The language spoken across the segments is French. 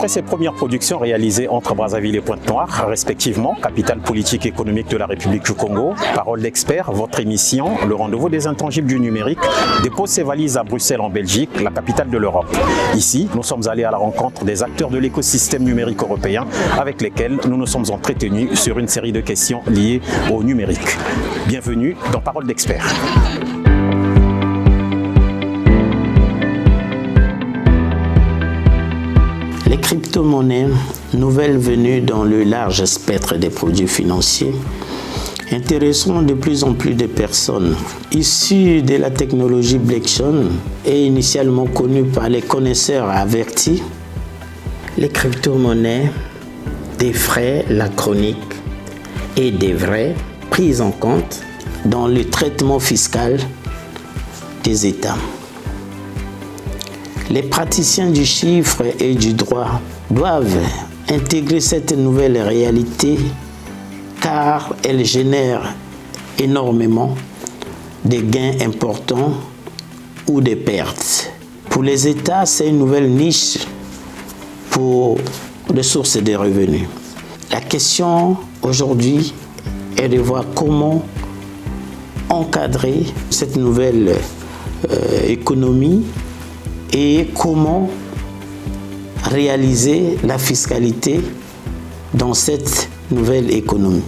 Après ces premières productions réalisées entre Brazzaville et Pointe-Noire, respectivement, capitale politique et économique de la République du Congo, Parole d'expert, votre émission, le rendez-vous des intangibles du numérique, dépose ses valises à Bruxelles en Belgique, la capitale de l'Europe. Ici, nous sommes allés à la rencontre des acteurs de l'écosystème numérique européen avec lesquels nous nous sommes entretenus sur une série de questions liées au numérique. Bienvenue dans Parole d'expert. Les crypto-monnaies, nouvelles venues dans le large spectre des produits financiers, intéresseront de plus en plus de personnes. Issues de la technologie blockchain et initialement connues par les connaisseurs avertis, les crypto-monnaies défraient la chronique et devraient prises en compte dans le traitement fiscal des États. Les praticiens du chiffre et du droit doivent intégrer cette nouvelle réalité car elle génère énormément de gains importants ou des pertes. Pour les États, c'est une nouvelle niche pour des sources de revenus. La question aujourd'hui est de voir comment encadrer cette nouvelle économie et comment réaliser la fiscalité dans cette nouvelle économie.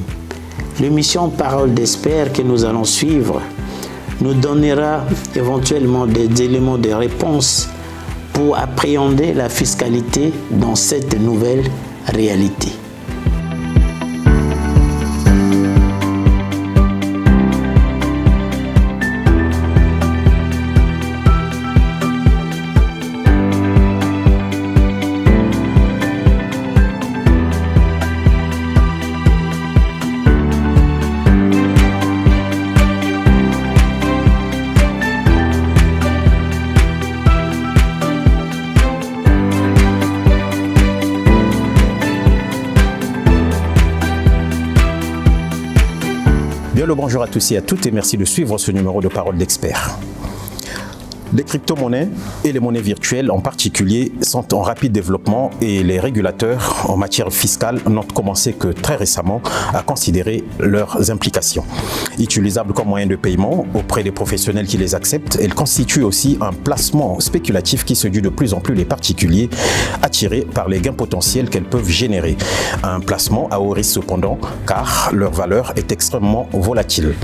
L'émission Parole d'expert que nous allons suivre nous donnera éventuellement des éléments de réponse pour appréhender la fiscalité dans cette nouvelle réalité. Bien le bonjour à tous et à toutes et merci de suivre ce numéro de Parole d'expert. Les crypto-monnaies et les monnaies virtuelles en particulier sont en rapide développement et les régulateurs en matière fiscale n'ont commencé que très récemment à considérer leurs implications. Utilisables comme moyen de paiement auprès des professionnels qui les acceptent, elles constituent aussi un placement spéculatif qui séduit de plus en plus les particuliers attirés par les gains potentiels qu'elles peuvent générer. Un placement à haut risque cependant car leur valeur est extrêmement volatile.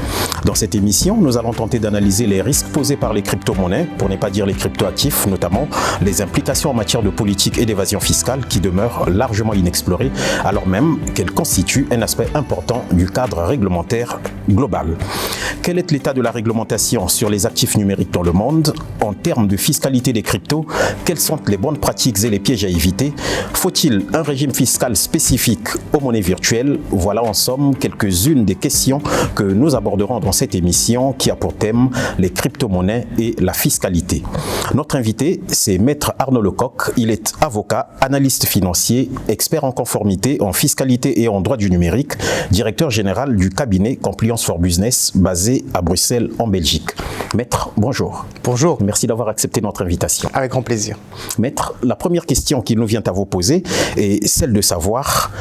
Dans cette émission, nous allons tenter d'analyser les risques posés par les crypto-monnaies, pour ne pas dire les cryptoactifs, notamment les implications en matière de politique et d'évasion fiscale qui demeurent largement inexplorées, alors même qu'elles constituent un aspect important du cadre réglementaire global. Quel est l'état de la réglementation sur les actifs numériques dans le monde? En termes de fiscalité des cryptos, quelles sont les bonnes pratiques et les pièges à éviter? Faut-il un régime fiscal spécifique aux monnaies virtuelles? Voilà en somme quelques-unes des questions que nous aborderons dans cette émission qui a pour thème les crypto-monnaies et la fiscalité. Notre invité, c'est Maître Arnaud Lecoq. Il est avocat, analyste financier, expert en conformité, en fiscalité et en droit du numérique, directeur général du cabinet Compliance for Business basé à Bruxelles en Belgique. Maître, bonjour. Bonjour. Merci d'avoir accepté notre invitation. Avec grand plaisir. Maître, la première question qui nous vient à vous poser est celle de savoir: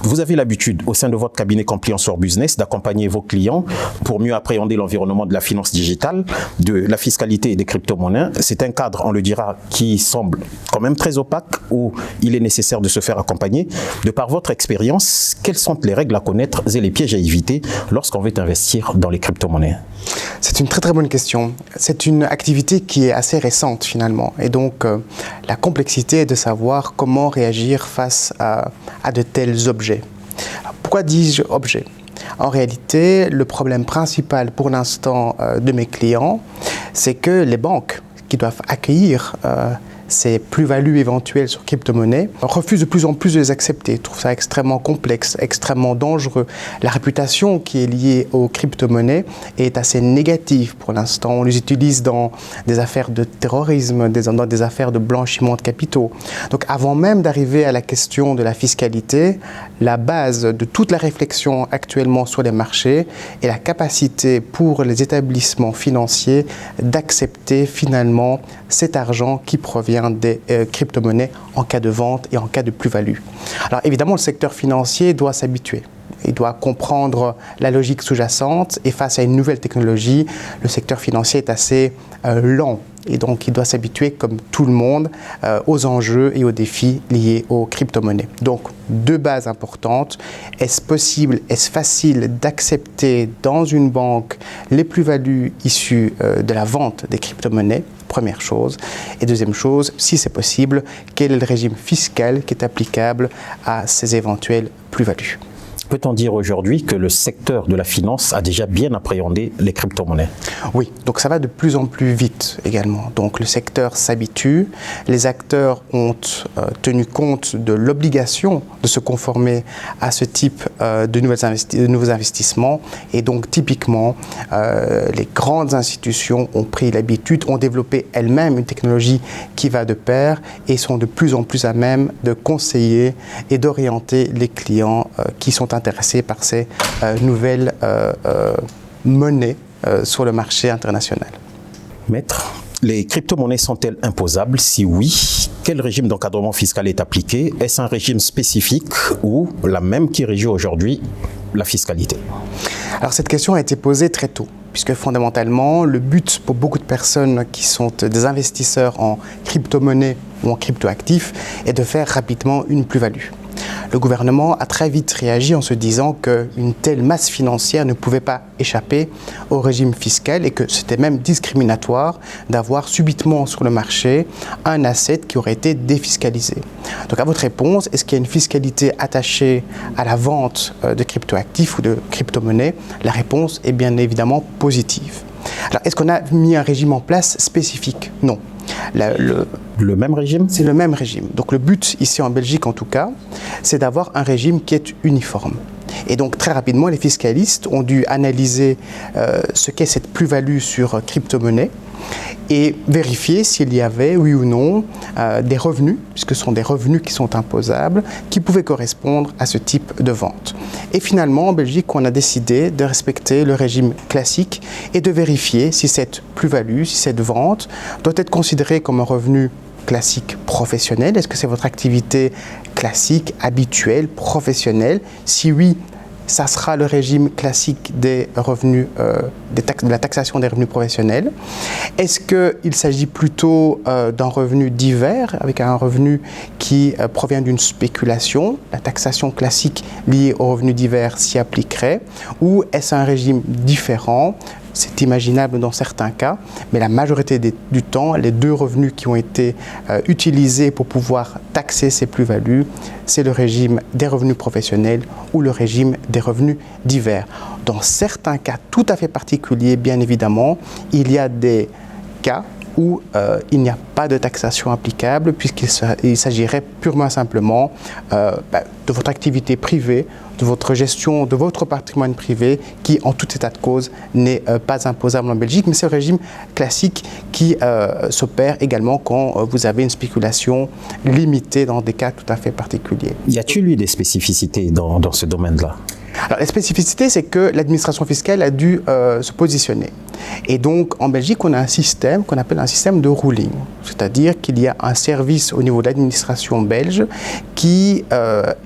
vous avez l'habitude, au sein de votre cabinet Compliance for Business, d'accompagner vos clients pour mieux appréhender l'environnement de la finance digitale, de la fiscalité et des crypto-monnaies. C'est un cadre, on le dira, qui semble quand même très opaque, où il est nécessaire de se faire accompagner. De par votre expérience, quelles sont les règles à connaître et les pièges à éviter lorsqu'on veut investir dans les crypto-monnaies? C'est une très très bonne question. C'est une activité qui est assez récente finalement. Et donc la complexité est de savoir comment réagir face à de tels objets. Alors, pourquoi dis-je objets? En réalité, le problème principal pour l'instant de mes clients, c'est que les banques qui doivent accueillir ces plus-values éventuelles sur crypto-monnaies refusent de plus en plus de les accepter. Ils trouvent ça extrêmement complexe, extrêmement dangereux. La réputation qui est liée aux crypto-monnaies est assez négative pour l'instant. On les utilise dans des affaires de terrorisme, dans des affaires de blanchiment de capitaux. Donc avant même d'arriver à la question de la fiscalité, la base de toute la réflexion actuellement sur les marchés est la capacité pour les établissements financiers d'accepter finalement cet argent qui provient bien des crypto-monnaies en cas de vente et en cas de plus-value. Alors évidemment, le secteur financier doit s'habituer. Il doit comprendre la logique sous-jacente et face à une nouvelle technologie, le secteur financier est assez lent. Et donc, il doit s'habituer, comme tout le monde, aux enjeux et aux défis liés aux crypto-monnaies. Donc, deux bases importantes. Est-ce possible, est-ce facile d'accepter dans une banque les plus-values issues de la vente des crypto-monnaies? Première chose. Et deuxième chose, si c'est possible, quel est le régime fiscal qui est applicable à ces éventuelles plus-values? Peut-on dire aujourd'hui que le secteur de la finance a déjà bien appréhendé les crypto-monnaies? Oui, donc ça va de plus en plus vite également. Donc le secteur s'habitue, les acteurs ont tenu compte de l'obligation de se conformer à ce type de nouveaux investissements et donc typiquement les grandes institutions ont pris l'habitude, ont développé elles-mêmes une technologie qui va de pair et sont de plus en plus à même de conseiller et d'orienter les clients qui sont intéressés par ces nouvelles monnaies sur le marché international. Maître, les crypto-monnaies sont-elles imposables? Si oui, quel régime d'encadrement fiscal est appliqué? Est-ce un régime spécifique ou la même qui régit aujourd'hui la fiscalité? Alors cette question a été posée très tôt, puisque fondamentalement, le but pour beaucoup de personnes qui sont des investisseurs en crypto-monnaies ou en crypto-actifs est de faire rapidement une plus-value. Le gouvernement a très vite réagi en se disant qu'une telle masse financière ne pouvait pas échapper au régime fiscal et que c'était même discriminatoire d'avoir subitement sur le marché un asset qui aurait été défiscalisé. Donc à votre réponse, est-ce qu'il y a une fiscalité attachée à la vente de cryptoactifs ou de crypto-monnaies? La réponse est bien évidemment positive. Alors est-ce qu'on a mis un régime en place spécifique? Non. Le même régime? C'est le même régime. Donc le but, ici en Belgique en tout cas, c'est d'avoir un régime qui est uniforme. Et donc très rapidement, les fiscalistes ont dû analyser ce qu'est cette plus-value sur crypto-monnaie et vérifier s'il y avait, oui ou non, des revenus, puisque ce sont des revenus qui sont imposables, qui pouvaient correspondre à ce type de vente. Et finalement, en Belgique, on a décidé de respecter le régime classique et de vérifier si cette plus-value, si cette vente doit être considérée comme un revenu classique professionnel. Est-ce que c'est votre activité classique, habituelle, professionnelle? Si oui, ça sera le régime classique des revenus, de la taxation des revenus professionnels. Est-ce qu'il s'agit plutôt d'un revenu divers, avec un revenu qui provient d'une spéculation? La taxation classique liée aux revenus divers s'y appliquerait. Ou est-ce un régime différent? C'est imaginable dans certains cas, mais la majorité du temps, les deux revenus qui ont été utilisés pour pouvoir taxer ces plus-values, c'est le régime des revenus professionnels ou le régime des revenus divers. Dans certains cas tout à fait particuliers, bien évidemment, il y a des cas où il n'y a pas de taxation applicable puisqu'il s'agirait purement simplement de votre activité privée, de votre gestion, de votre patrimoine privé qui, en tout état de cause, n'est pas imposable en Belgique. Mais c'est le régime classique qui s'opère également quand vous avez une spéculation limitée dans des cas tout à fait particuliers. Y a-t-il eu des spécificités dans ce domaine-là? Alors, la spécificité, c'est que l'administration fiscale a dû se positionner. Et donc, en Belgique, on a un système qu'on appelle un système de ruling. C'est-à-dire qu'il y a un service au niveau de l'administration belge qui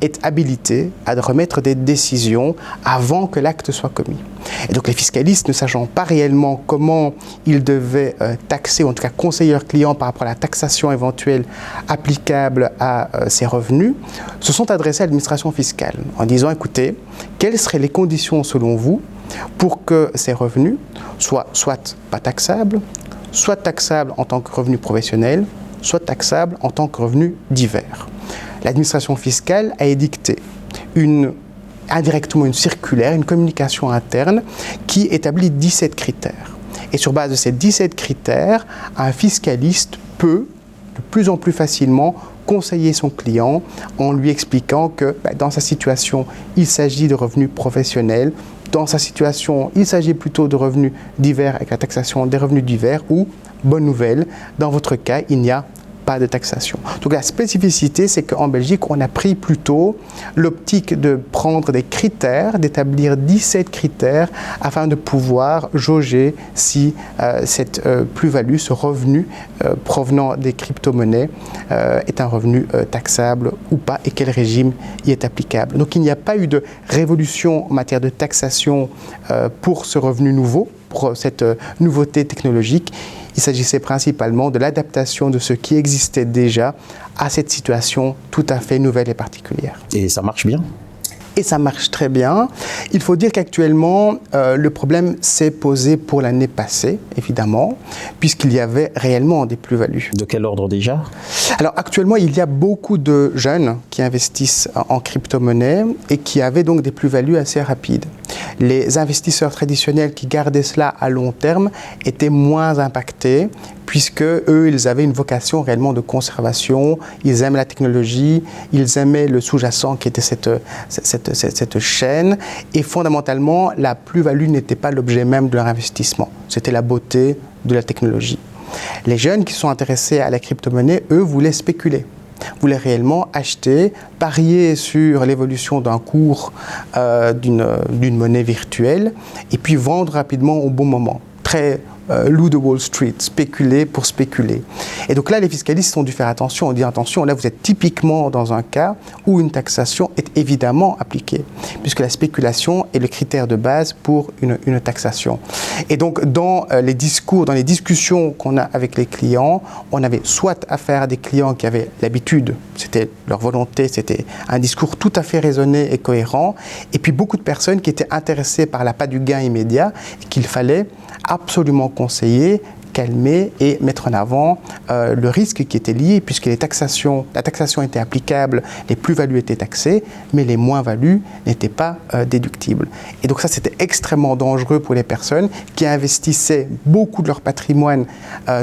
est habilité à remettre des décisions avant que l'acte soit commis. Et donc, les fiscalistes, ne sachant pas réellement comment ils devaient taxer, ou en tout cas conseiller leurs clients par rapport à la taxation éventuelle applicable à ces revenus, se sont adressés à l'administration fiscale en disant, écoutez, quelles seraient les conditions selon vous pour que ces revenus soient soit pas taxables, soit taxables en tant que revenus professionnels, soit taxables en tant que revenus divers. L'administration fiscale a édicté indirectement une circulaire, une communication interne qui établit 17 critères. Et sur base de ces 17 critères, un fiscaliste peut de plus en plus facilement conseiller son client en lui expliquant que dans sa situation, il s'agit de revenus professionnels. Dans sa situation, il s'agit plutôt de revenus divers avec la taxation des revenus divers ou, bonne nouvelle, dans votre cas, il n'y a pas de taxation. Donc la spécificité, c'est qu'en Belgique, on a pris plutôt l'optique de prendre des critères, d'établir 17 critères afin de pouvoir jauger si cette plus-value, ce revenu provenant des crypto-monnaies est un revenu taxable ou pas et quel régime y est applicable. Donc il n'y a pas eu de révolution en matière de taxation pour ce revenu nouveau, pour cette nouveauté technologique. Il s'agissait principalement de l'adaptation de ce qui existait déjà à cette situation tout à fait nouvelle et particulière. Et ça marche bien ? Et ça marche très bien. Il faut dire qu'actuellement, le problème s'est posé pour l'année passée, évidemment, puisqu'il y avait réellement des plus-values. De quel ordre déjà ? Alors actuellement, il y a beaucoup de jeunes qui investissent en crypto-monnaie et qui avaient donc des plus-values assez rapides. Les investisseurs traditionnels qui gardaient cela à long terme étaient moins impactés puisque eux, ils avaient une vocation réellement de conservation, ils aiment la technologie, ils aimaient le sous-jacent qui était cette chaîne et fondamentalement, la plus-value n'était pas l'objet même de leur investissement, c'était la beauté de la technologie. Les jeunes qui sont intéressés à la crypto-monnaie, eux, voulaient spéculer. Voulaient réellement acheter, parier sur l'évolution d'un cours d'une monnaie virtuelle et puis vendre rapidement au bon moment. Très loup de Wall Street, spéculer pour spéculer. Et donc là, les fiscalistes ont dû faire attention, on dit attention, là vous êtes typiquement dans un cas où une taxation est évidemment appliquée, puisque la spéculation est le critère de base pour une taxation. Et donc dans les discours, dans les discussions qu'on a avec les clients, on avait soit affaire à des clients qui avaient l'habitude, c'était leur volonté, c'était un discours tout à fait raisonné et cohérent, et puis beaucoup de personnes qui étaient intéressées par l'appât du gain immédiat et qu'il fallait absolument conseiller, calmer et mettre en avant le risque qui était lié, puisque la taxation était applicable, les plus-values étaient taxées, mais les moins-values n'étaient pas déductibles. Et donc ça, c'était extrêmement dangereux pour les personnes qui investissaient beaucoup de leur patrimoine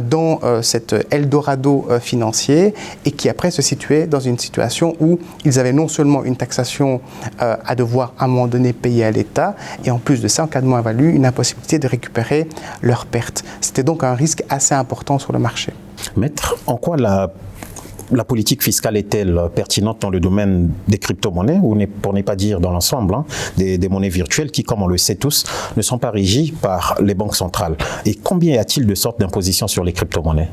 dans cet Eldorado financier et qui après se situaient dans une situation où ils avaient non seulement une taxation à devoir à un moment donné payer à l'État, et en plus de ça, en cas de moins-value, une impossibilité de récupérer leurs pertes. C'était donc un risque assez important sur le marché. Maître, en quoi la politique fiscale est-elle pertinente dans le domaine des crypto-monnaies, ou pour ne pas dire dans l'ensemble, des monnaies virtuelles qui, comme on le sait tous, ne sont pas régies par les banques centrales? Et combien y a-t-il de sortes d'impositions sur les crypto-monnaies?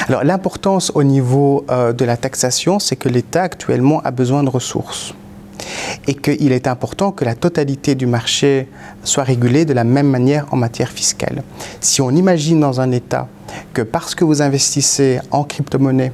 Alors l'importance au niveau de la taxation, c'est que l'État actuellement a besoin de ressources. Et qu'il est important que la totalité du marché soit régulée de la même manière en matière fiscale. Si on imagine dans un État que parce que vous investissez en crypto-monnaie,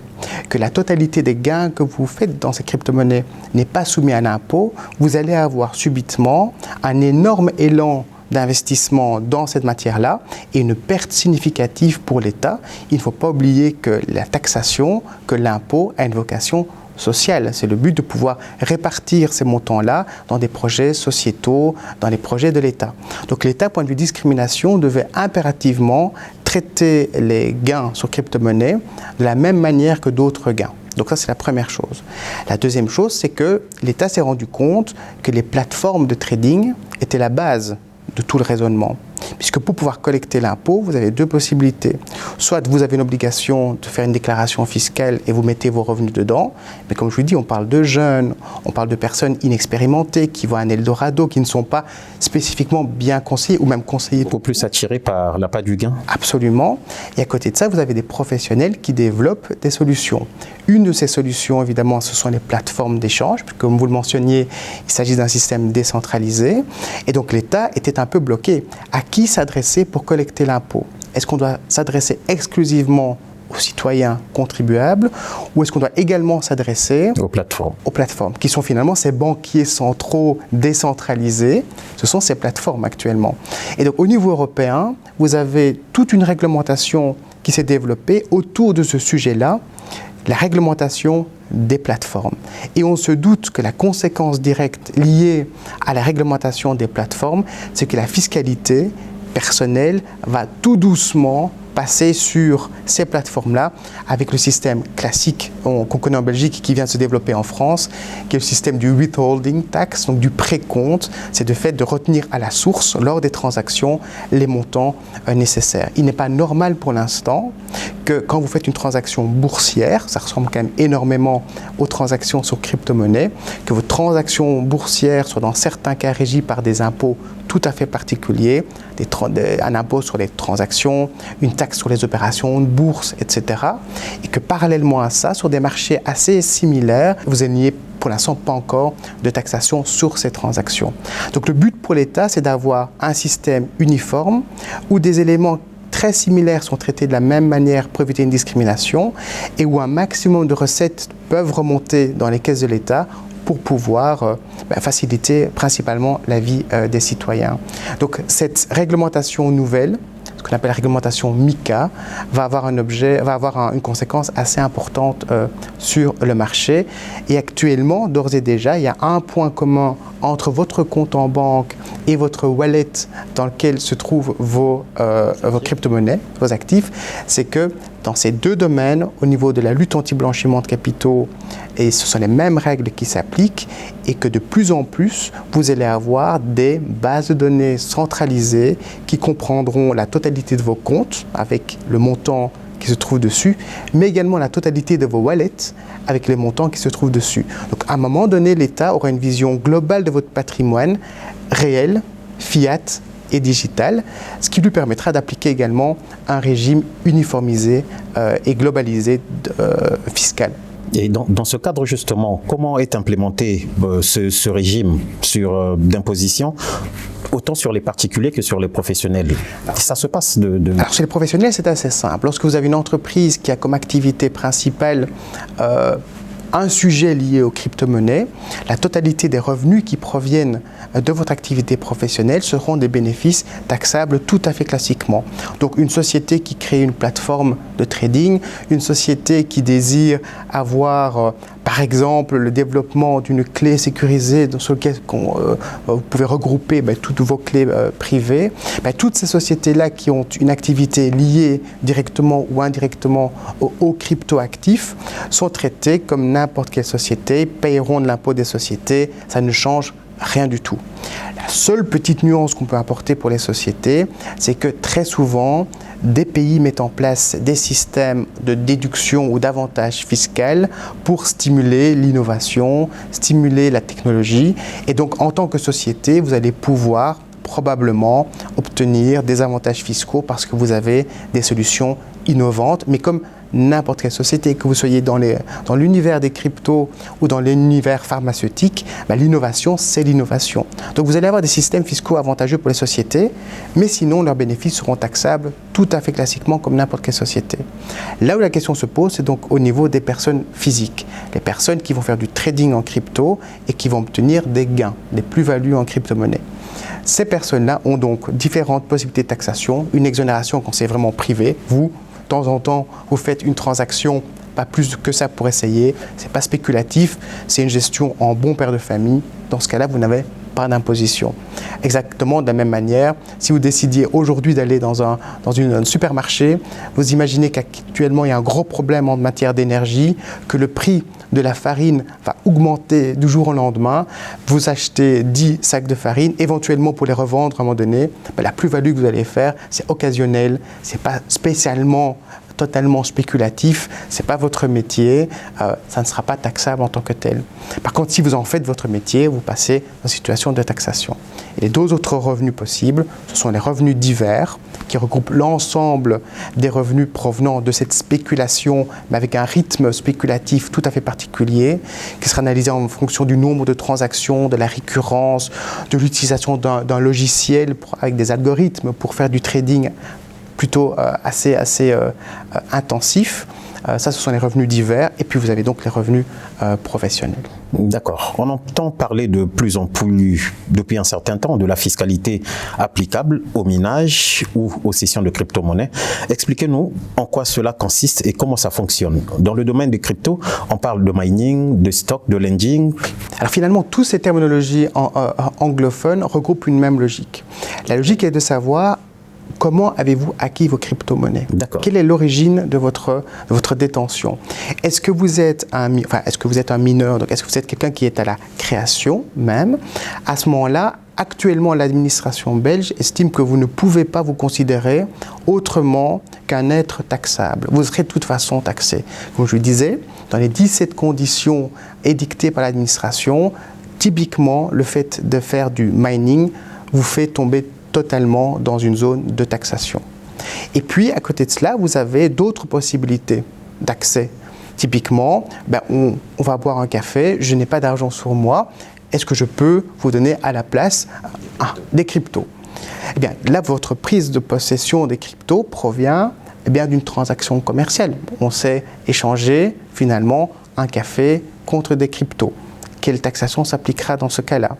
que la totalité des gains que vous faites dans ces crypto-monnaies n'est pas soumis à un impôt, vous allez avoir subitement un énorme élan d'investissement dans cette matière-là et une perte significative pour l'État. Il ne faut pas oublier que la taxation, que l'impôt a une vocation sociale. C'est le but de pouvoir répartir ces montants-là dans des projets sociétaux, dans les projets de l'État. Donc l'État, point de vue discrimination, devait impérativement traiter les gains sur crypto-monnaie de la même manière que d'autres gains. Donc ça, c'est la première chose. La deuxième chose, c'est que l'État s'est rendu compte que les plateformes de trading étaient la base de tout le raisonnement. Puisque pour pouvoir collecter l'impôt, vous avez deux possibilités. Soit vous avez une obligation de faire une déclaration fiscale et vous mettez vos revenus dedans, mais comme je vous dis, on parle de jeunes, on parle de personnes inexpérimentées qui voient un Eldorado, qui ne sont pas spécifiquement bien conseillés ou même conseillés. Beaucoup plus attirés par l'appât du gain. Absolument. Et à côté de ça, vous avez des professionnels qui développent des solutions. Une de ces solutions, évidemment, ce sont les plateformes d'échange. Comme vous le mentionniez, il s'agit d'un système décentralisé. Et donc l'État était un peu bloqué. À qui s'adresser pour collecter l'impôt? Est-ce qu'on doit s'adresser exclusivement aux citoyens contribuables ou est-ce qu'on doit également s'adresser aux plateformes, qui sont finalement ces banquiers centraux décentralisés? Ce sont ces plateformes actuellement. Et donc au niveau européen, vous avez toute une réglementation qui s'est développée autour de ce sujet-là, la réglementation des plateformes. Et on se doute que la conséquence directe liée à la réglementation des plateformes, c'est que la fiscalité personnelle va tout doucement passer sur ces plateformes-là avec le système classique qu'on connaît en Belgique qui vient de se développer en France, qui est le système du withholding tax, donc du précompte. C'est le fait de retenir à la source, lors des transactions, les montants nécessaires. Il n'est pas normal pour l'instant que quand vous faites une transaction boursière, ça ressemble quand même énormément aux transactions sur crypto-monnaie, que vos transactions boursières soient dans certains cas régies par des impôts tout à fait particuliers, un impôt sur les transactions, une taxe sur les opérations de bourse, etc. Et que parallèlement à ça, sur des marchés assez similaires, vous n'ayez pour l'instant pas encore de taxation sur ces transactions. Donc le but pour l'État, c'est d'avoir un système uniforme où des éléments très similaires sont traités de la même manière pour éviter une discrimination et où un maximum de recettes peuvent remonter dans les caisses de l'État pour pouvoir faciliter principalement la vie des citoyens. Donc cette réglementation nouvelle, ce qu'on appelle la réglementation MiCA, va avoir une conséquence assez importante sur le marché. Et actuellement, d'ores et déjà, il y a un point commun entre votre compte en banque et votre wallet dans lequel se trouvent vos crypto-monnaies, vos actifs, c'est que dans ces deux domaines, au niveau de la lutte anti-blanchiment de capitaux, et ce sont les mêmes règles qui s'appliquent, et que de plus en plus, vous allez avoir des bases de données centralisées qui comprendront la totalité de vos comptes, avec le montant qui se trouve dessus, mais également la totalité de vos wallets avec les montants qui se trouvent dessus. Donc à un moment donné, l'État aura une vision globale de votre patrimoine, réel, fiat et digital, ce qui lui permettra d'appliquer également un régime uniformisé et globalisé fiscal. Et dans ce cadre, justement, comment est implémenté ce régime d'imposition, autant sur les particuliers que sur les professionnels? Ça se passe Alors, chez les professionnels, c'est assez simple. Lorsque vous avez une entreprise qui a comme activité principale un sujet lié aux crypto-monnaies, la totalité des revenus qui proviennent de votre activité professionnelle seront des bénéfices taxables tout à fait classiquement. Donc une société qui crée une plateforme de trading, une société qui désire avoir par exemple le développement d'une clé sécurisée sur laquelle vous pouvez regrouper toutes vos clés privées, toutes ces sociétés-là qui ont une activité liée directement ou indirectement aux crypto-actifs sont traitées comme n'importe quelle société, paieront de l'impôt des sociétés, ça ne change rien du tout. La seule petite nuance qu'on peut apporter pour les sociétés, c'est que très souvent, des pays mettent en place des systèmes de déduction ou d'avantages fiscaux pour stimuler l'innovation, stimuler la technologie. Et donc, en tant que société, vous allez pouvoir probablement obtenir des avantages fiscaux parce que vous avez des solutions innovantes, mais comme n'importe quelle société, que vous soyez dans l'univers des cryptos ou dans l'univers pharmaceutique, l'innovation, c'est l'innovation. Donc vous allez avoir des systèmes fiscaux avantageux pour les sociétés, mais sinon leurs bénéfices seront taxables tout à fait classiquement comme n'importe quelle société. Là où la question se pose, c'est donc au niveau des personnes physiques, les personnes qui vont faire du trading en crypto et qui vont obtenir des gains, des plus-values en crypto-monnaie. Ces personnes-là ont donc différentes possibilités de taxation, une exonération quand c'est vraiment privé, de temps en temps, vous faites une transaction, pas plus que ça pour essayer, c'est pas spéculatif, c'est une gestion en bon père de famille. Dans ce cas-là, vous n'avez pas d'imposition. Exactement de la même manière, si vous décidiez aujourd'hui d'aller dans un supermarché, vous imaginez qu'actuellement il y a un gros problème en matière d'énergie, que le prix de la farine va augmenter du jour au lendemain, vous achetez 10 sacs de farine, éventuellement pour les revendre à un moment donné, la plus-value que vous allez faire, c'est occasionnel, c'est pas spécialement totalement spéculatif, c'est pas votre métier, ça ne sera pas taxable en tant que tel. Par contre, si vous en faites votre métier, vous passez dans une situation de taxation. Et les deux autres revenus possibles, ce sont les revenus divers, qui regroupent l'ensemble des revenus provenant de cette spéculation, mais avec un rythme spéculatif tout à fait particulier, qui sera analysé en fonction du nombre de transactions, de la récurrence, de l'utilisation d'un logiciel avec des algorithmes pour faire du trading plutôt assez intensif. Ça, ce sont les revenus divers. Et puis, vous avez donc les revenus professionnels. D'accord. On entend parler de plus en plus, depuis un certain temps, de la fiscalité applicable au minage ou aux cessions de crypto-monnaies. Expliquez-nous en quoi cela consiste et comment ça fonctionne. Dans le domaine des cryptos, on parle de mining, de stock, de lending. Alors finalement, toutes ces terminologies anglophones regroupent une même logique. La logique est de savoir comment avez-vous acquis vos crypto-monnaies? Quelle est l'origine de votre détention? Est-ce que vous êtes un mineur? Donc, est-ce que vous êtes quelqu'un qui est à la création même? À ce moment-là, actuellement, l'administration belge estime que vous ne pouvez pas vous considérer autrement qu'un être taxable. Vous serez de toute façon taxé. Comme je le disais, dans les 17 conditions édictées par l'administration, typiquement, le fait de faire du mining vous fait tomber totalement dans une zone de taxation. Et puis, à côté de cela, vous avez d'autres possibilités d'accès. Typiquement, on va boire un café, je n'ai pas d'argent sur moi, est-ce que je peux vous donner à la place des cryptos? Eh bien, là, votre prise de possession des cryptos provient d'une transaction commerciale. On s'est échangé finalement un café contre des cryptos. Quelle taxation s'appliquera dans ce cas-là?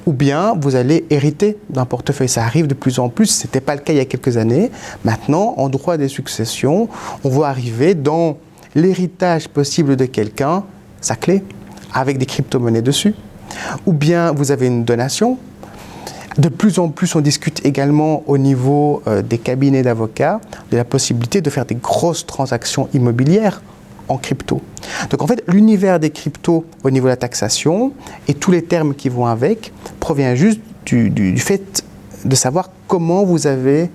Ou bien vous allez hériter d'un portefeuille. Ça arrive de plus en plus, ce n'était pas le cas il y a quelques années. Maintenant, en droit des successions, on voit arriver dans l'héritage possible de quelqu'un, sa clé, avec des crypto-monnaies dessus. Ou bien vous avez une donation. De plus en plus, on discute également au niveau des cabinets d'avocats de la possibilité de faire des grosses transactions immobilières en crypto. Donc en fait, l'univers des cryptos au niveau de la taxation et tous les termes qui vont avec provient juste du fait de savoir comment vous avez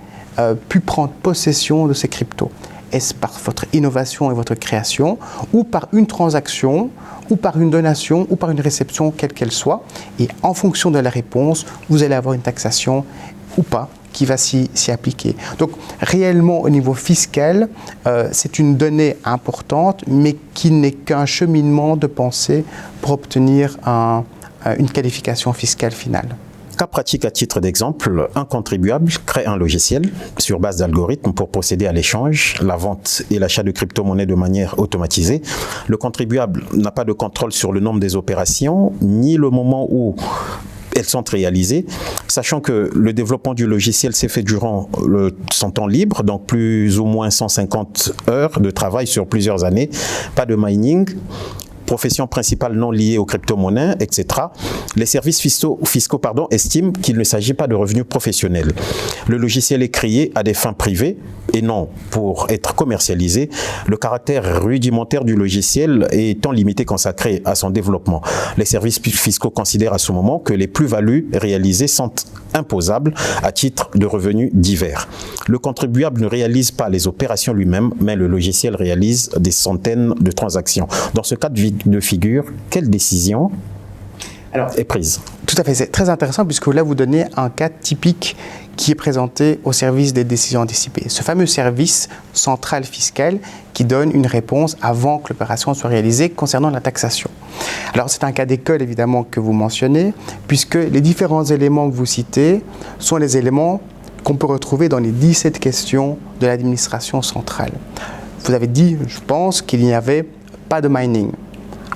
pu prendre possession de ces cryptos. Est-ce par votre innovation et votre création, ou par une transaction, ou par une donation, ou par une réception, quelle qu'elle soit. Et en fonction de la réponse, vous allez avoir une taxation ou pas qui va s'y appliquer. Donc réellement au niveau fiscal, c'est une donnée importante, mais qui n'est qu'un cheminement de pensée pour obtenir une qualification fiscale finale. Cas pratique à titre d'exemple, un contribuable crée un logiciel sur base d'algorithmes pour procéder à l'échange, la vente et l'achat de crypto-monnaies de manière automatisée. Le contribuable n'a pas de contrôle sur le nombre des opérations, ni le moment où elles sont réalisées, sachant que le développement du logiciel s'est fait durant son temps libre, donc plus ou moins 150 heures de travail sur plusieurs années, pas de mining, profession principale non liée aux crypto-monnaies, etc. Les services fiscaux estiment qu'il ne s'agit pas de revenus professionnels. Le logiciel est créé à des fins privées et non pour être commercialisé. Le caractère rudimentaire du logiciel étant limité consacré à son développement. Les services fiscaux considèrent à ce moment que les plus-values réalisées sont imposables à titre de revenus divers. Le contribuable ne réalise pas les opérations lui-même, mais le logiciel réalise des centaines de transactions. Dans ce cas de figure, quelle décision est prise? Tout à fait, c'est très intéressant puisque là vous donnez un cas typique qui est présenté au service des décisions anticipées. Ce fameux service central fiscal qui donne une réponse avant que l'opération soit réalisée concernant la taxation. Alors c'est un cas d'école évidemment que vous mentionnez, puisque les différents éléments que vous citez sont les éléments qu'on peut retrouver dans les 17 questions de l'administration centrale. Vous avez dit, je pense, qu'il n'y avait pas de mining.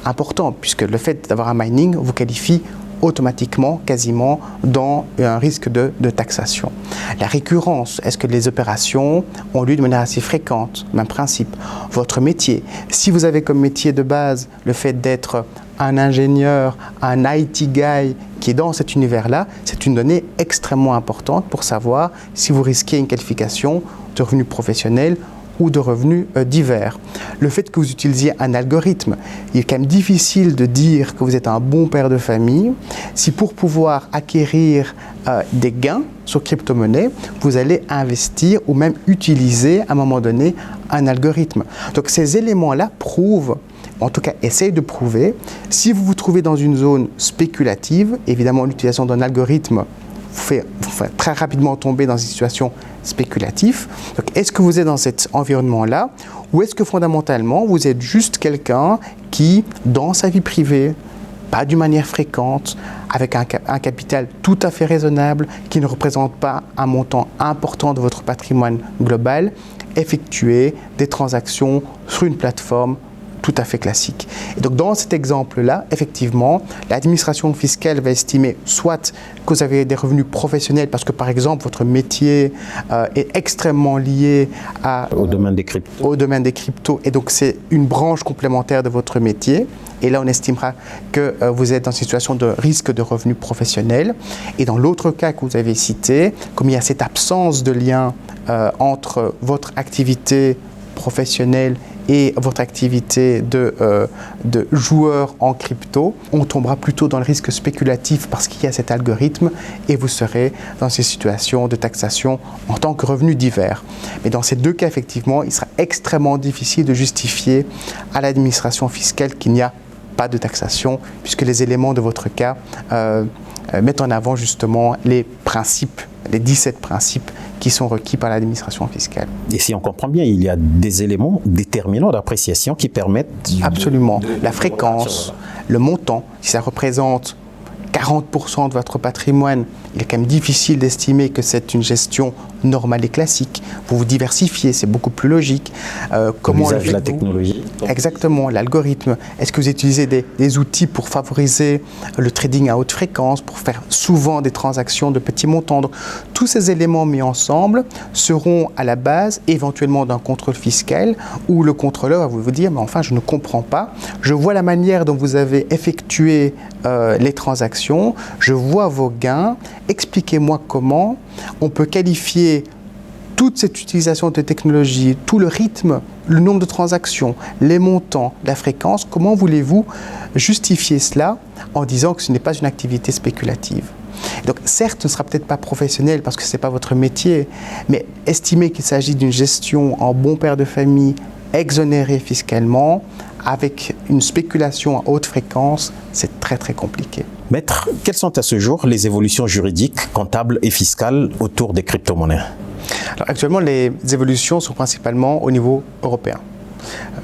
Important, puisque le fait d'avoir un mining vous qualifie automatiquement, quasiment, dans un risque de taxation. La récurrence, est-ce que les opérations ont lieu de manière assez fréquente? Même principe. Votre métier, si vous avez comme métier de base le fait d'être un ingénieur, un IT guy qui est dans cet univers-là, c'est une donnée extrêmement importante pour savoir si vous risquez une qualification de revenu professionnel ou de revenus divers. Le fait que vous utilisiez un algorithme, il est quand même difficile de dire que vous êtes un bon père de famille si pour pouvoir acquérir des gains sur crypto-monnaie, vous allez investir ou même utiliser à un moment donné un algorithme. Donc ces éléments-là prouvent, en tout cas essayent de prouver, si vous vous trouvez dans une zone spéculative, évidemment l'utilisation d'un algorithme vous fait très rapidement tomber dans une situation spéculative. Donc, est-ce que vous êtes dans cet environnement-là ou est-ce que fondamentalement vous êtes juste quelqu'un qui, dans sa vie privée, pas d'une manière fréquente, avec un capital tout à fait raisonnable, qui ne représente pas un montant important de votre patrimoine global, effectuer des transactions sur une plateforme tout à fait classique. Et donc dans cet exemple-là, effectivement, l'administration fiscale va estimer soit que vous avez des revenus professionnels parce que par exemple votre métier est extrêmement lié au domaine des cryptos et donc c'est une branche complémentaire de votre métier. Et là, on estimera que vous êtes dans une situation de risque de revenus professionnels. Et dans l'autre cas que vous avez cité, comme il y a cette absence de lien entre votre activité professionnelle et votre activité de joueur en crypto, on tombera plutôt dans le risque spéculatif parce qu'il y a cet algorithme et vous serez dans ces situations de taxation en tant que revenus divers. Mais dans ces deux cas, effectivement, il sera extrêmement difficile de justifier à l'administration fiscale qu'il n'y a pas de taxation puisque les éléments de votre cas mettent en avant justement les principes, les 17 principes qui sont requis par l'administration fiscale. Et si on comprend bien, il y a des éléments déterminants d'appréciation qui permettent... Absolument. La fréquence, le montant, si ça représente 40% de votre patrimoine, il est quand même difficile d'estimer que c'est une gestion normale et classique. Vous vous diversifiez, c'est beaucoup plus logique. Comment l'usage de la technologie. Exactement, l'algorithme. Est-ce que vous utilisez des outils pour favoriser le trading à haute fréquence, pour faire souvent des transactions de petits montants? Donc, tous ces éléments mis ensemble seront à la base éventuellement d'un contrôle fiscal où le contrôleur va vous dire « mais enfin, je ne comprends pas. Je vois la manière dont vous avez effectué les transactions, je vois vos gains. Expliquez-moi comment on peut qualifier toute cette utilisation de technologie, tout le rythme, le nombre de transactions, les montants, la fréquence, comment voulez-vous justifier cela en disant que ce n'est pas une activité spéculative ?» Donc certes, ce ne sera peut-être pas professionnel parce que ce n'est pas votre métier, mais estimer qu'il s'agit d'une gestion en bon père de famille, exonérée fiscalement, avec une spéculation à haute fréquence, c'est très très compliqué. Maître, quelles sont à ce jour les évolutions juridiques, comptables et fiscales autour des crypto-monnaies? Alors, actuellement, les évolutions sont principalement au niveau européen.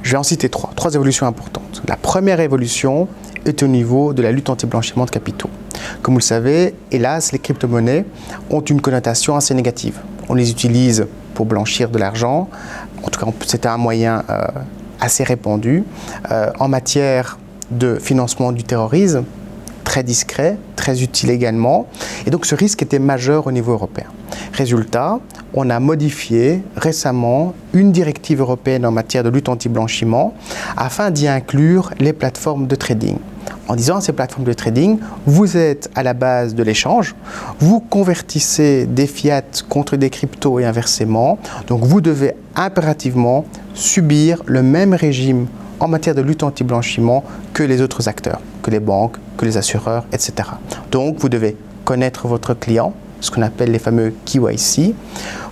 Je vais en citer trois évolutions importantes. La première évolution est au niveau de la lutte anti-blanchiment de capitaux. Comme vous le savez, hélas, les crypto-monnaies ont une connotation assez négative. On les utilise pour blanchir de l'argent. En tout cas, c'est un moyen assez répandu. En matière de financement du terrorisme, très discret, très utile également. Et donc, ce risque était majeur au niveau européen. Résultat, on a modifié récemment une directive européenne en matière de lutte anti-blanchiment afin d'y inclure les plateformes de trading. En disant à ces plateformes de trading, vous êtes à la base de l'échange, vous convertissez des fiat contre des cryptos et inversement, donc vous devez impérativement subir le même régime en matière de lutte anti-blanchiment que les autres acteurs, que les banques, que les assureurs, etc. Donc vous devez connaître votre client, ce qu'on appelle les fameux KYC,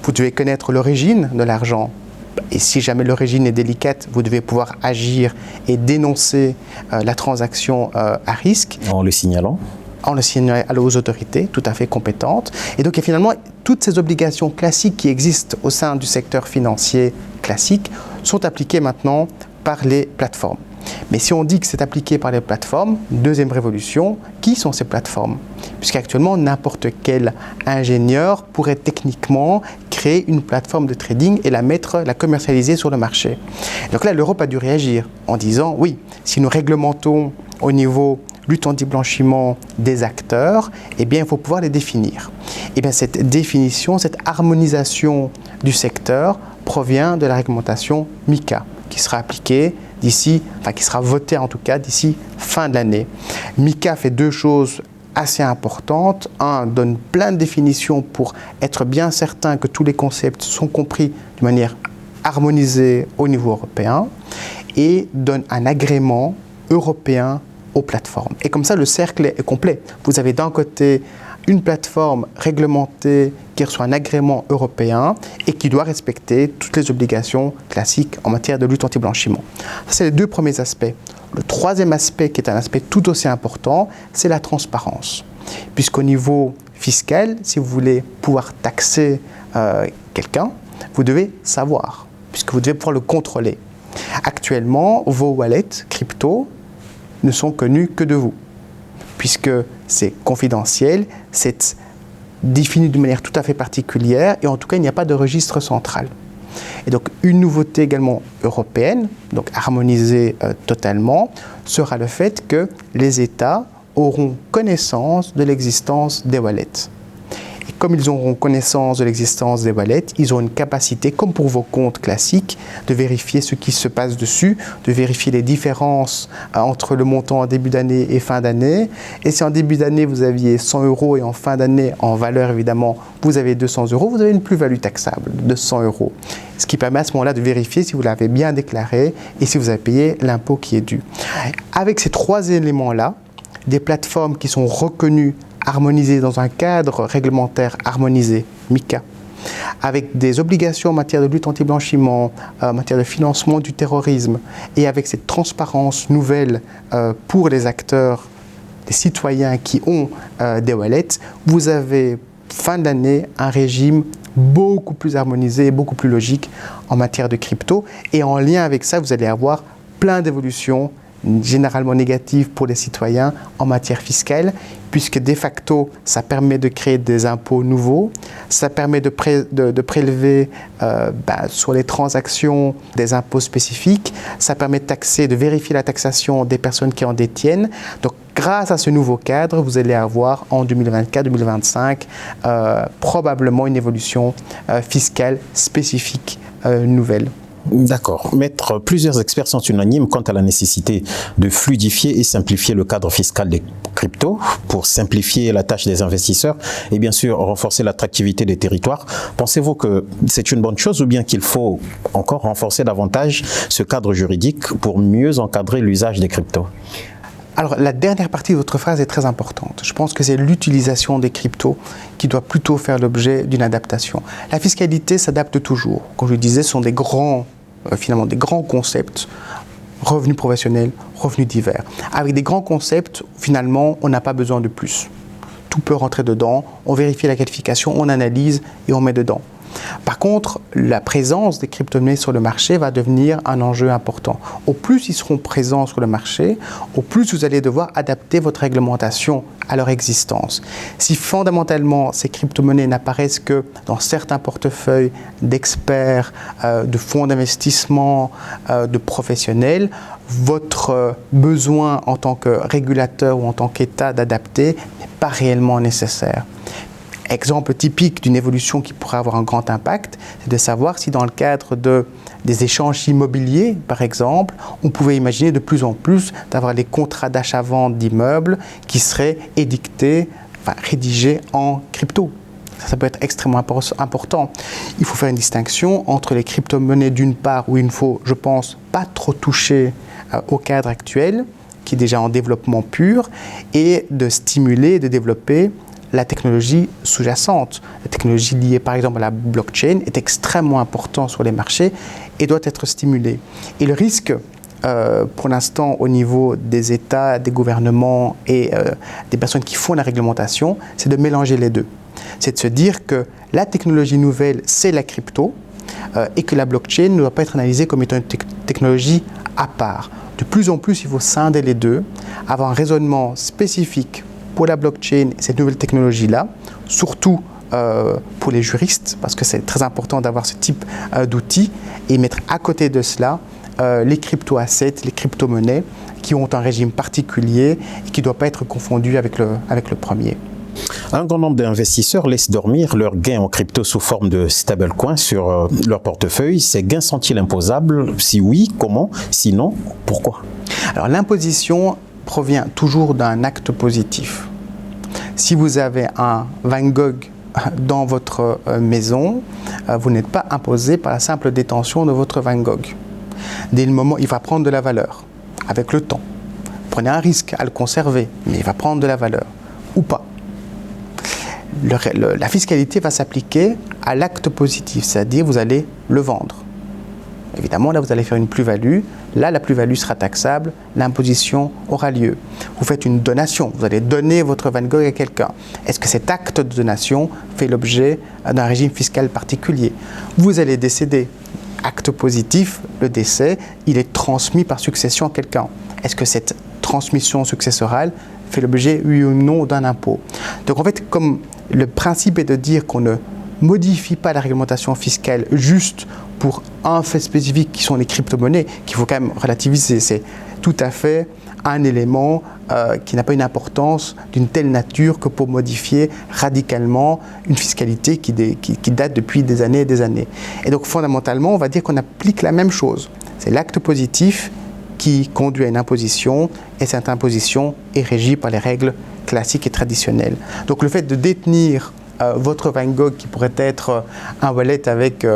vous devez connaître l'origine de l'argent. Et si jamais l'origine est délicate, vous devez pouvoir agir et dénoncer la transaction à risque. En le signalant aux autorités tout à fait compétentes. Et donc, finalement, toutes ces obligations classiques qui existent au sein du secteur financier classique sont appliquées maintenant par les plateformes. Mais si on dit que c'est appliqué par les plateformes, deuxième révolution, qui sont ces plateformes? Puisqu'actuellement, n'importe quel ingénieur pourrait techniquement créer une plateforme de trading et la commercialiser sur le marché. Donc là, l'Europe a dû réagir en disant, oui, si nous réglementons au niveau lutte anti-blanchiment des acteurs, eh bien, il faut pouvoir les définir. Eh bien, cette définition, cette harmonisation du secteur provient de la réglementation MiCA, qui sera appliquée qui sera votée en tout cas d'ici fin de l'année. MiCA fait deux choses assez importantes. Un, donne plein de définitions pour être bien certain que tous les concepts sont compris de manière harmonisée au niveau européen et donne un agrément européen aux plateformes. Et comme ça, le cercle est complet. Vous avez d'un côté une plateforme réglementée qui reçoit un agrément européen et qui doit respecter toutes les obligations classiques en matière de lutte anti-blanchiment. Ça, c'est les deux premiers aspects. Le troisième aspect, qui est un aspect tout aussi important, c'est la transparence. Puisqu'au niveau fiscal, si vous voulez pouvoir taxer quelqu'un, vous devez savoir, puisque vous devez pouvoir le contrôler. Actuellement, vos wallets crypto ne sont connus que de vous, puisque c'est confidentiel, c'est défini de manière tout à fait particulière et en tout cas, il n'y a pas de registre central. Et donc une nouveauté également européenne, donc harmonisée totalement, sera le fait que les États auront connaissance de l'existence des wallets. Et comme ils auront connaissance de l'existence des wallets, ils auront une capacité, comme pour vos comptes classiques, de vérifier ce qui se passe dessus, de vérifier les différences entre le montant en début d'année et fin d'année. Et si en début d'année, vous aviez 100 € et en fin d'année, en valeur évidemment, vous avez 200 €, vous avez une plus-value taxable de 100 €. Ce qui permet à ce moment-là de vérifier si vous l'avez bien déclaré et si vous avez payé l'impôt qui est dû. Avec ces trois éléments-là, des plateformes qui sont reconnues, harmonisées dans un cadre réglementaire harmonisé, MiCA, avec des obligations en matière de lutte anti-blanchiment, en matière de financement du terrorisme, et avec cette transparence nouvelle pour les acteurs, les citoyens qui ont des wallets, vous avez, fin d'année, un régime beaucoup plus harmonisé et beaucoup plus logique en matière de crypto. Et en lien avec ça, vous allez avoir plein d'évolutions généralement négatives pour les citoyens en matière fiscale, puisque de facto, ça permet de créer des impôts nouveaux, ça permet de prélever sur les transactions des impôts spécifiques, ça permet de taxer, de vérifier la taxation des personnes qui en détiennent. Donc, grâce à ce nouveau cadre, vous allez avoir en 2024-2025 probablement une évolution fiscale spécifique nouvelle. D'accord. Maître, plusieurs experts sont unanimes quant à la nécessité de fluidifier et simplifier le cadre fiscal des cryptos pour simplifier la tâche des investisseurs et bien sûr renforcer l'attractivité des territoires. Pensez-vous que c'est une bonne chose ou bien qu'il faut encore renforcer davantage ce cadre juridique pour mieux encadrer l'usage des cryptos ? Alors, la dernière partie de votre phrase est très importante. Je pense que c'est l'utilisation des cryptos qui doit plutôt faire l'objet d'une adaptation. La fiscalité s'adapte toujours. Comme je le disais, ce sont des grands concepts, revenus professionnels, revenus divers. Avec des grands concepts, finalement, on n'a pas besoin de plus. Tout peut rentrer dedans, on vérifie la qualification, on analyse et on met dedans. Par contre, la présence des crypto-monnaies sur le marché va devenir un enjeu important. Au plus ils seront présents sur le marché, au plus vous allez devoir adapter votre réglementation à leur existence. Si fondamentalement ces crypto-monnaies n'apparaissent que dans certains portefeuilles d'experts, de fonds d'investissement, de professionnels, votre besoin en tant que régulateur ou en tant qu'État d'adapter n'est pas réellement nécessaire. Exemple typique d'une évolution qui pourrait avoir un grand impact, c'est de savoir si dans le cadre des échanges immobiliers, par exemple, on pouvait imaginer de plus en plus d'avoir les contrats d'achat-vente d'immeubles qui seraient rédigés en crypto. Ça peut être extrêmement important. Il faut faire une distinction entre les crypto-monnaies d'une part où il ne faut, je pense, pas trop toucher au cadre actuel, qui est déjà en développement pur, et de stimuler, de développer la technologie sous-jacente. La technologie liée par exemple à la blockchain est extrêmement importante sur les marchés et doit être stimulée. Et le risque, pour l'instant, au niveau des États, des gouvernements et des personnes qui font la réglementation, c'est de mélanger les deux. C'est de se dire que la technologie nouvelle, c'est la crypto et que la blockchain ne doit pas être analysée comme étant une technologie à part. De plus en plus, il faut scinder les deux, avoir un raisonnement spécifique pour la blockchain et cette nouvelle technologie-là, surtout pour les juristes, parce que c'est très important d'avoir ce type d'outils, et mettre à côté de cela les crypto-assets, les crypto-monnaies, qui ont un régime particulier et qui ne doit pas être confondu avec le premier. Un grand nombre d'investisseurs laissent dormir leurs gains en crypto sous forme de stablecoins sur leur portefeuille. Ces gains sont-ils imposables? Si oui, comment? Sinon, pourquoi? Alors l'imposition provient toujours d'un acte positif. Si vous avez un Van Gogh dans votre maison, vous n'êtes pas imposé par la simple détention de votre Van Gogh. Dès le moment, il va prendre de la valeur, avec le temps. Prenez un risque à le conserver, mais il va prendre de la valeur, ou pas. La fiscalité va s'appliquer à l'acte positif, c'est-à-dire vous allez le vendre. Évidemment, là, vous allez faire une plus-value. Là, la plus-value sera taxable, l'imposition aura lieu. Vous faites une donation, vous allez donner votre Van Gogh à quelqu'un. Est-ce que cet acte de donation fait l'objet d'un régime fiscal particulier? Vous allez décéder. Acte positif, le décès, il est transmis par succession à quelqu'un. Est-ce que cette transmission successorale fait l'objet, oui ou non, d'un impôt? Donc en fait, comme le principe est de dire qu'on ne modifie pas la réglementation fiscale juste pour un fait spécifique qui sont les crypto-monnaies, qu'il faut quand même relativiser. C'est tout à fait un élément qui n'a pas une importance d'une telle nature que pour modifier radicalement une fiscalité qui date depuis des années et des années. Et donc fondamentalement, on va dire qu'on applique la même chose. C'est l'acte positif qui conduit à une imposition, et cette imposition est régie par les règles classiques et traditionnelles. Donc le fait de détenir votre Van Gogh, qui pourrait être un wallet avec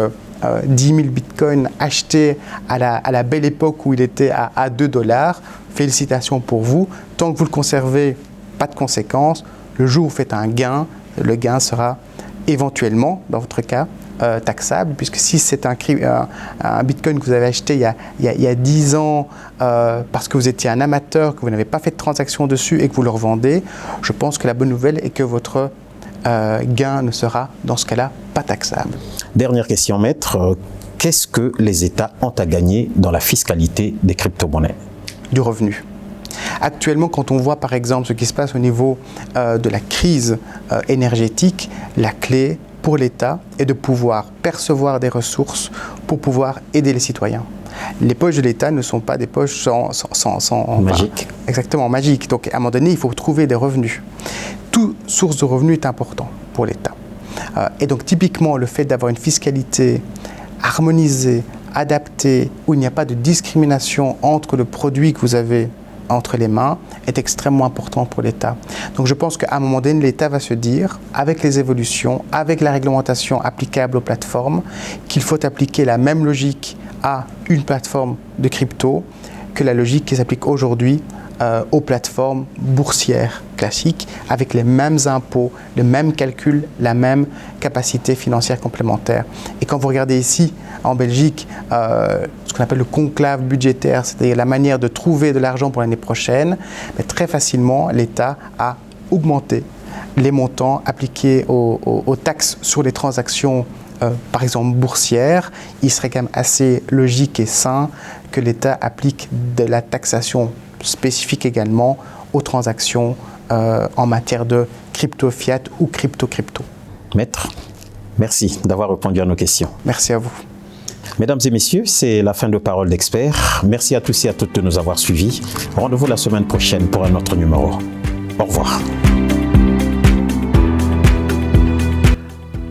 10 000 bitcoins achetés à la belle époque où il était à 2 $, félicitations pour vous. Tant que vous le conservez, pas de conséquences. Le jour où vous faites un gain, le gain sera éventuellement, dans votre cas, taxable, puisque si c'est un bitcoin que vous avez acheté il y a 10 ans parce que vous étiez un amateur, que vous n'avez pas fait de transaction dessus et que vous le revendez, je pense que la bonne nouvelle est que votre gain ne sera, dans ce cas-là, pas taxable. Dernière question, maître. Qu'est-ce que les États ont à gagner dans la fiscalité des crypto-monnaies? Du revenu. Actuellement, quand on voit par exemple ce qui se passe au niveau de la crise énergétique, la clé pour l'État est de pouvoir percevoir des ressources pour pouvoir aider les citoyens. Les poches de l'État ne sont pas des poches sans magique. Exactement, magique. Donc à un moment donné, il faut trouver des revenus. Toute source de revenus est important pour l'État. Et donc typiquement, le fait d'avoir une fiscalité harmonisée, adaptée, où il n'y a pas de discrimination entre le produit que vous avez entre les mains, est extrêmement important pour l'État. Donc je pense qu'à un moment donné, l'État va se dire, avec les évolutions, avec la réglementation applicable aux plateformes, qu'il faut appliquer la même logique à une plateforme de crypto que la logique qui s'applique aujourd'hui aux plateformes boursières classiques, avec les mêmes impôts, le même calcul, la même capacité financière complémentaire. Et quand vous regardez ici, en Belgique, ce qu'on appelle le conclave budgétaire, c'est-à-dire la manière de trouver de l'argent pour l'année prochaine, mais très facilement, l'État a augmenté les montants appliqués aux taxes sur les transactions par exemple boursières. Il serait quand même assez logique et sain que l'État applique de la taxation spécifique également aux transactions en matière de crypto-fiat ou crypto-crypto. Maître, merci d'avoir répondu à nos questions. Merci à vous. Mesdames et messieurs, c'est la fin de Parole d'Experts. Merci à tous et à toutes de nous avoir suivis. Rendez-vous la semaine prochaine pour un autre numéro. Au revoir.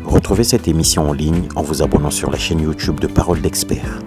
Retrouvez cette émission en ligne en vous abonnant sur la chaîne YouTube de Parole d'Experts.